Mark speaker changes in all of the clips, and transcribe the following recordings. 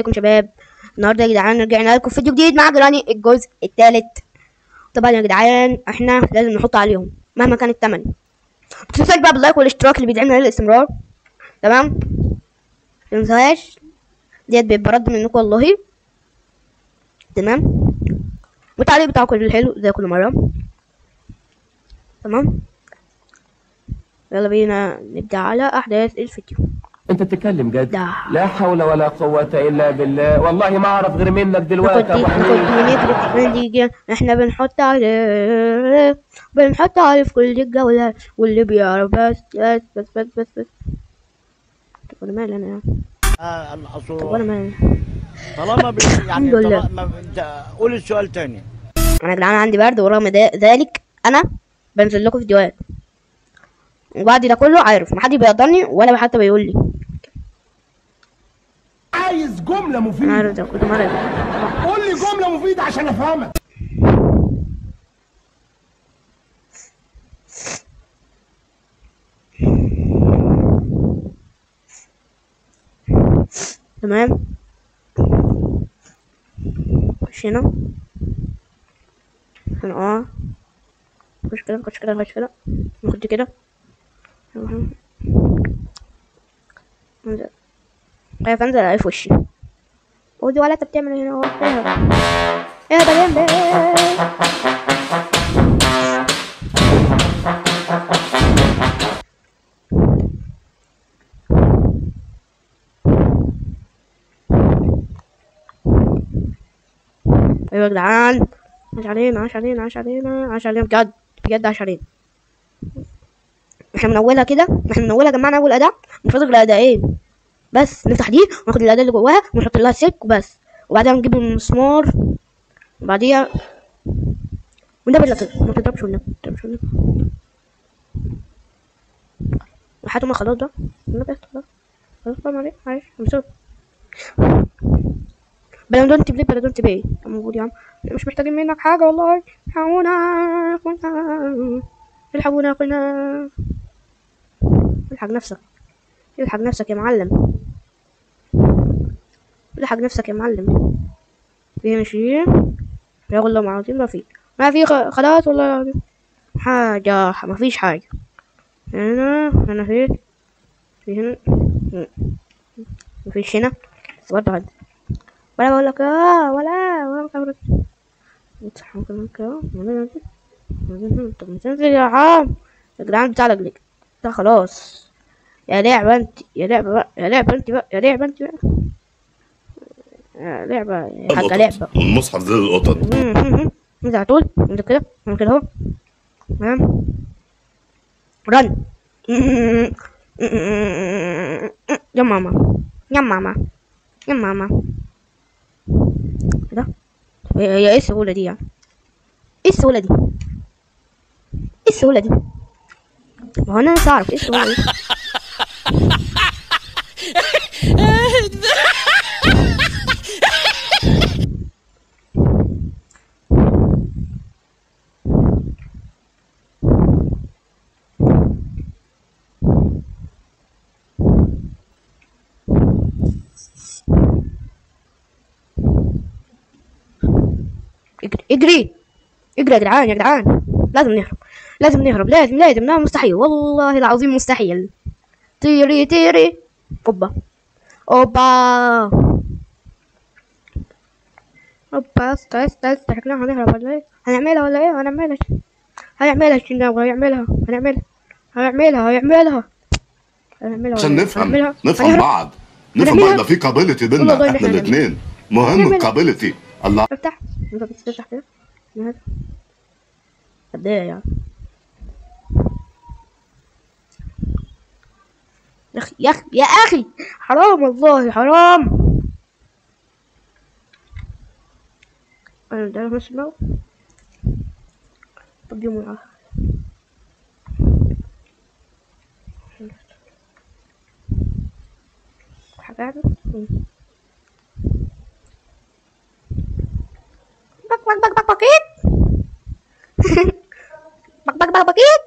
Speaker 1: ازيكم شباب؟ النهارده يا جدعان رجعنا لكم فيديو جديد مع جراني الجزء الثالث. طبعا يا جدعان احنا لازم نحط عليهم مهما كان الثمن. متنساش بقى باللايك والاشتراك اللي بيدعمنا للاستمرار، تمام؟ متنساش، ديت بيبقى رد منكم والله، تمام؟ والتعليق بتاعكم الحلو زي كل مره، تمام؟ يلا بينا نبدا على احداث الفيديو.
Speaker 2: انت بتتكلم جد؟
Speaker 1: ده
Speaker 2: لا حول ولا قوة الا بالله، والله ما اعرف غير منك دلوقتي
Speaker 1: ناخد
Speaker 2: يا
Speaker 1: دي
Speaker 2: ابو حميد.
Speaker 1: ونكرف ونيجي احنا بنحط عليه في كل الجولات، واللي بيعرف بس. طب انا مالي انا يعني؟ طب انا مالي؟
Speaker 3: طالما
Speaker 1: الحمد
Speaker 3: يعني
Speaker 1: لله.
Speaker 3: طالما انت قول السؤال تاني.
Speaker 1: انا يا جدعان عندي برد، ورغم ذلك انا بنزل لكم فيديوهات، وبعد ده كله عارف محدش بيقدرني ولا حتى بيقول لي.
Speaker 4: عايز جملة
Speaker 1: انا عارف
Speaker 4: مفيدة.
Speaker 1: ده كل مره.
Speaker 4: قول لي جملة مفيدة عشان افهمك.
Speaker 1: تمام، خش هنا خش كده ناخد دي كده. خايف انزل الاقي في وشي. ودي ولا انت بتعمل هنا اهو؟ ايه ده جنبي؟ ايوه يا جدعان، عاش علينا بجد عاش علينا. احنا من اولها جمعنا اول اداة، مش فاضل غير اداءين بس. نفتح دي وناخد الاداة اللي جواها ونحط لها سلك وبس، وبعدها نجيب المسمار، وبعديها والنبي لا ما تضربش والنبي وحياته ما خلاص بقى النبي خلاص بقى معلش مسؤول. بلدونتي بيه موجود يا عم، مش محتاجين منك حاجة والله. الحقونا اخونا، الحق نفسك يا معلم، في ماشي يا والله ما عاوزين، ما في خلاص والله حاجة، ما فيش حاجة هنا في هنا ما فيش هنا بس برضه عندي، ولا بقول لك ولا خبرت صح ممكن كده. طب ما تنزل يا عم، يا جدعان بتاع لك ده خلاص. يا لعبة انت يا لعبة يا حاجة لعبة.
Speaker 5: والمصحف زي القطط.
Speaker 1: انت على طول انت كده اهو، تمام. رن يا ماما كده. هي ايه السهولة دي يعني؟ ايه السهولة دي؟ ما هو انا مش عارف ايه السهولة دي. اجري يا جدعان لازم نهرب لا مستحيل والله العظيم مستحيل. طيري اوبا استنى شكلنا هنهرب ولا ايه؟ هنعملها ولا ايه؟ هنعملها
Speaker 5: عشان نفهم بعض،
Speaker 1: هنعملها.
Speaker 5: يبقى في قابلتي
Speaker 1: والله
Speaker 5: بينا
Speaker 1: إن
Speaker 5: احنا
Speaker 1: إحنا
Speaker 5: الاثنين، مهم
Speaker 1: هنعملها.
Speaker 5: قابلتي. الله
Speaker 1: افتح انت بس تفتح كده قد ايه يعني؟ يا اخي حرام والله حرام. انا ده مش الموت. طب يوم العافية حاجات بكيت بكيت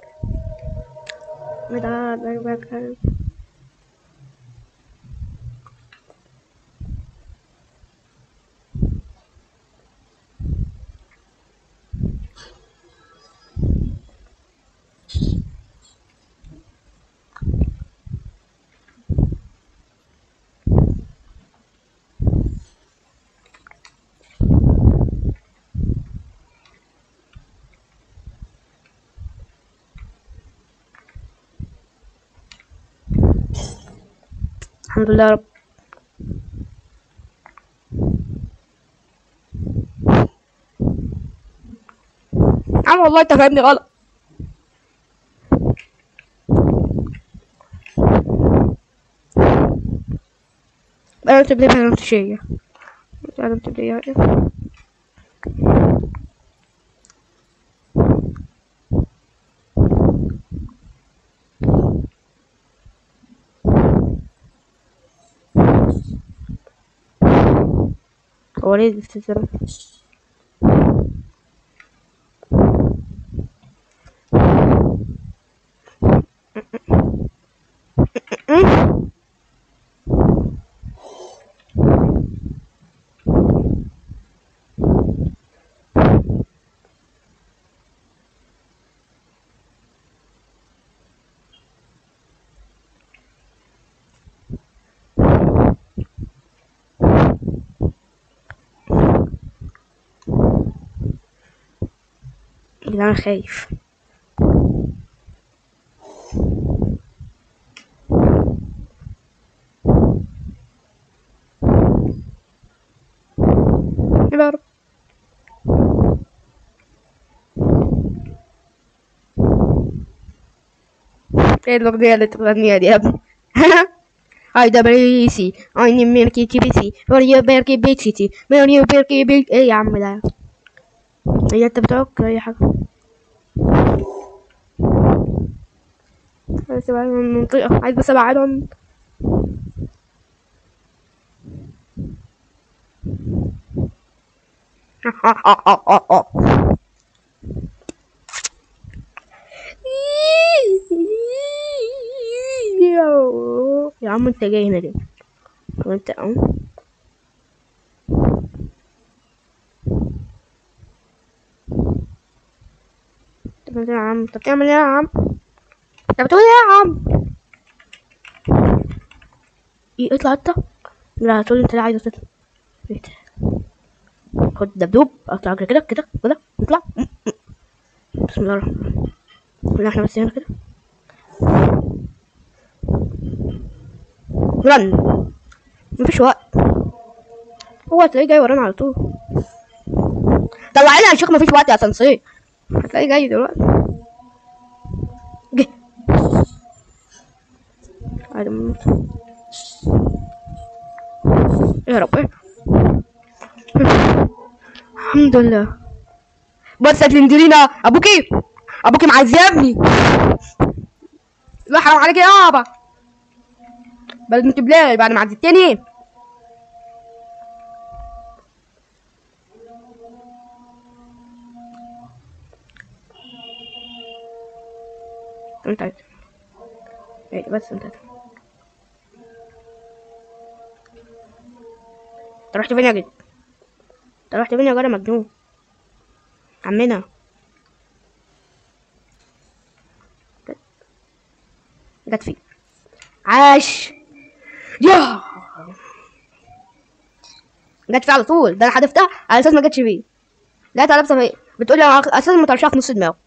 Speaker 1: الحمد لله يا رب. والله انت فاهمني غلط. انا تبدأ انا شيء انا تبدأ هو ليه بتتزرع؟ انا خايف. يا رب. ايه الاغنية اللي تغنيها دي يا ابني؟ هايدا بريسي ايني ميركي تبيسي وريو بيركي بيتشيتي ماريو بيركي بيت. ايه يا عم ده؟ هي انت بتعك اي حاجة؟ بس ابعد من المنطقة، عايز بس ابعدهم. يا عم انت جاي هنا ليه؟ وانت يا عم انت بتعمل ايه يا عم؟ انت بتقول ايه يا عم؟ ايه اطلع انت؟ لا تقول انت لا عايز تطلع. خد دبدوب اطلع كده كده كده اطلع. بسم الله الرحمن الرحيم. كلنا احنا بس هنا كده. رن. مفيش وقت. هو هتلاقيه جاي ورانا على طول. طلعنا يا شيخ مفيش وقت يا سنسي. هتلاقيه جاي دلوقتي. جه. عادي موت. يا رب. الحمد لله. بس هتلندرينا ابوكي معذبني. لا حرام عليك يا بابا. بلد انت بلاد بعد ما عذبتني. انت عايز ايه بس انت رحت فين يا جد؟ انت رحت فين يا جدع مجنون؟ عمنا جت فيه. عاش يا جت فيه على طول. ده انا حدفتها على اساس ما جتش فيه. لقيتها لابسه فيه بتقول لي انا اساسا مطرشها في نص دماغه.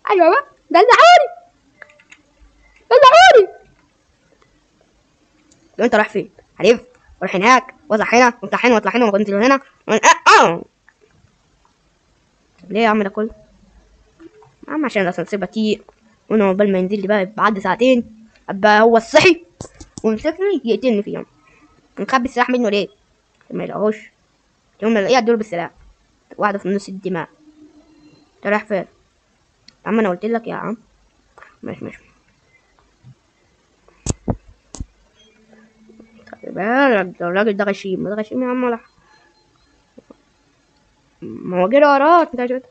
Speaker 1: ايوه بقى دلعوني لو انت رايح فين؟ هلف واروح هناك واطلع هنا واطلع هنا واطلع هنا وانزل هنا. طب ليه يا عم ده كله؟ يا عم عشان الاسانسير بطيء وانا قبل ما ينزل لي بقى بعد ساعتين ابقى هو الصحي ويمسكني يقتلني فيهم. مخبي السلاح منه ليه؟ ما يلاقوش. يوم ما الاقيه ادوله بالسلاح واحده في نص الدماغ. انت رايح فين؟ يا عم انا قلت لك يا عم. ماشي الراجل ده غشيم. ده غشيم يا عم ولا ما هو جري وراك انت شفت.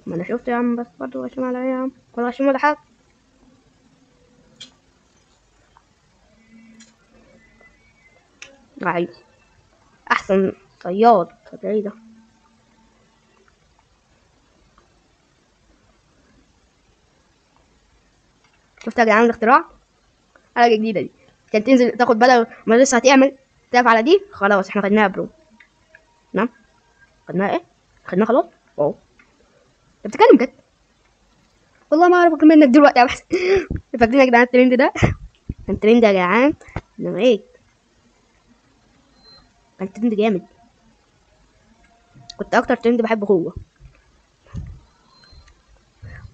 Speaker 1: ما انا شفت يا عم بس برضه غشيم على ايه يا عم؟ ولا غشيم ولا حاجه. عايز احسن صياد ايه ده؟ شفت يا جدعان الاختراع؟ حاجه جديده دي عشان تنزل تاخد بدل ما لسه هتعمل تقف على دي. خلاص احنا خدناها برو. نعم خدناها ايه؟ خدناها خلاص. واو انت بتتكلم جد؟ والله ما اعرف منك دلوقتي يا بحث. فاكرين يا جدعان الترند ده؟ كان ترند يا جدعان. انما ايه، كان ترند جامد. كنت اكتر ترند بحبه هو،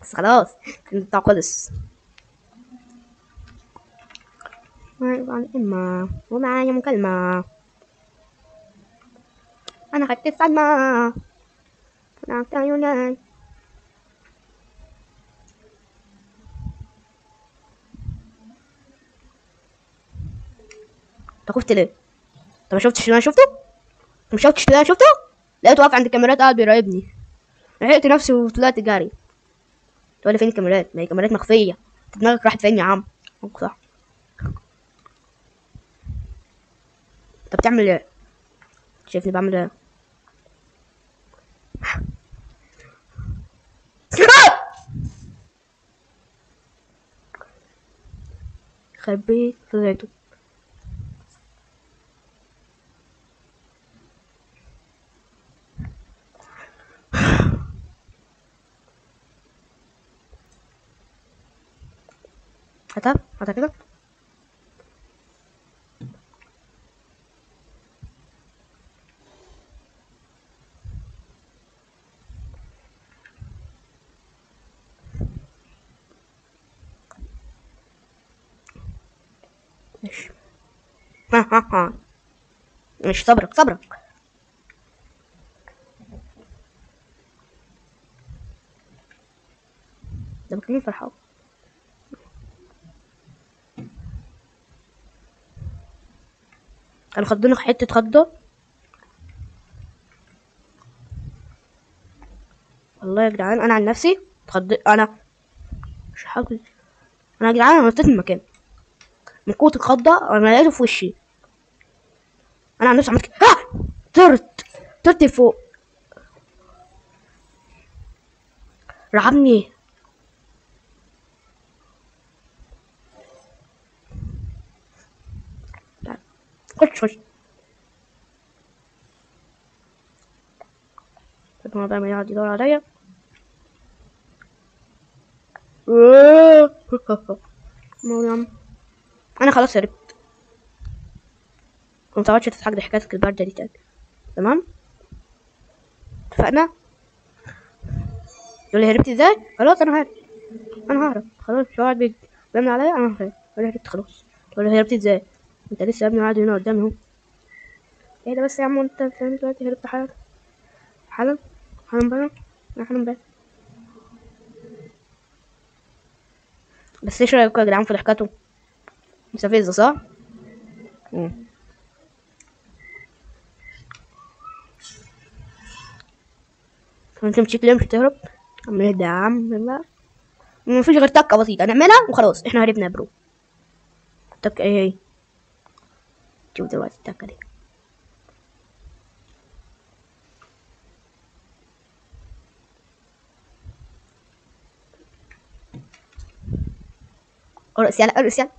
Speaker 1: بس خلاص الترند بتاعه خلص. إما ومعايا مكالمة، أنا خدت الصدمة، أنا عيوني. أنت خفت ليه؟ أنت ما شفتش اللي أنا شفته؟ ما شفتش اللي أنا شفته؟ لقيته واقف عند الكاميرات قاعد بيراقبني، لحقت نفسي وطلعت جري. تقول لي فين الكاميرات؟ ما هي كاميرات مخفية. دماغك راحت فين يا عم؟ صح. أنت بتعمل إيه؟ شايفني بعمل إيه؟ خربيت طلعته. هاتها كده. ماشي. ها. مش صبرك. ده بكلمني فرحان. كانوا خدوني حتة خضة والله يا جدعان. انا عن نفسي انا مش حاجة. انا يا جدعان انا نطيت من مكان من قوة الخضة، انا لقيته في وشي. انا عن نفسي عملت كده طرت فوق، رعبني. خش هو بقى يقعد يدور عليا. انا خلاص هربت. ما تقعدش تضحك ضحكاتك الباردة دي تاني، تمام؟ اتفقنا؟ تقول لي هربت ازاي؟ خلاص انا ههرب خلاص. مش هقعد بيعمل عليا. انا هربت خلاص. تقول لي هربت ازاي؟ انت لسه يا ابني قاعد هنا قدامي اهو. ايه ده بس يا عم، انت دلوقتي هربت حالا بقى. بس ايش رايكم يا جدعان في ضحكاته؟ مستفزة صح؟ انت مشيت ليه؟ مش تهرب؟ عم اهدى يا عم بقى. مفيش غير تكة بسيطة نعملها وخلاص. احنا هربنا يا برو. التكة ايه هي؟ شوف دلوقتي التكة دي. ارقص يلا.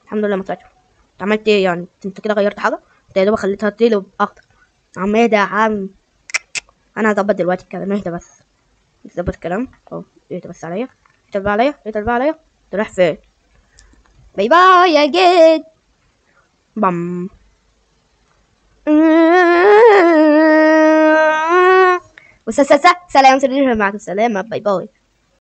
Speaker 1: الحمد لله ما طلعتش. انت عملت ايه يعني؟ انت كده غيرت حاجة؟ انت يا دوب خليتها تقلب اكتر. عم اهدى يا عم. انا هظبط دلوقتي الكلام. اهدى بس. تظبط الكلام اهو. اهدى بس عليا. اتقل عليا. انت رايح فين؟ باي باي يا جد. بام. سلام. سلام معكم. سلامة. باي باي.